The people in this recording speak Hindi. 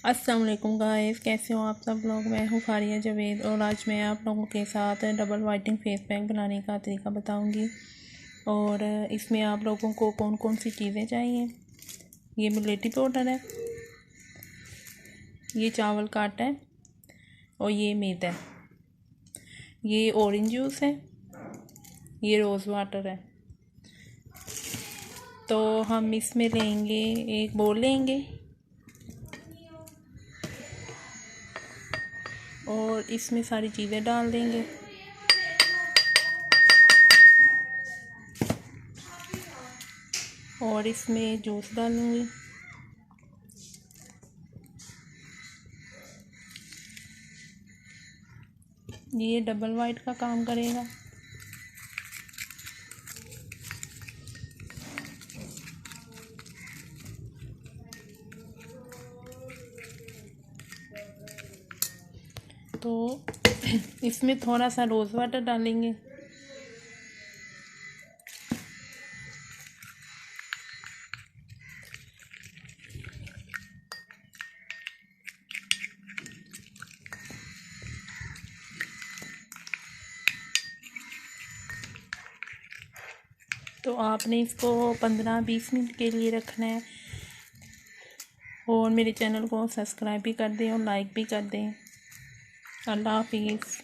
अस्सलाम वालेकुम गाइस, कैसे हो आप सब लोग। मैं हूँ फारिया जावेद और आज मैं आप लोगों के साथ डबल वाइटनिंग फेस पैक बनाने का तरीका बताऊंगी। और इसमें आप लोगों को कौन कौन सी चीज़ें चाहिए। ये मिलेटी पाउडर है, ये चावल का आटा है और ये मैदा है। ये ऑरेंज जूस है, ये रोज़ वाटर है। तो हम इसमें लेंगे, एक बोल लेंगे और इसमें सारी चीज़ें डाल देंगे। और इसमें जूस डालूंगी। ये डबल वाइट का काम करेगा। तो इसमें थोड़ा सा रोज़ वाटर डालेंगे। तो आपने इसको 15-20 मिनट के लिए रखना है। और मेरे चैनल को सब्सक्राइब भी कर दें और लाइक भी कर दें। अल्लाह हाफिज़।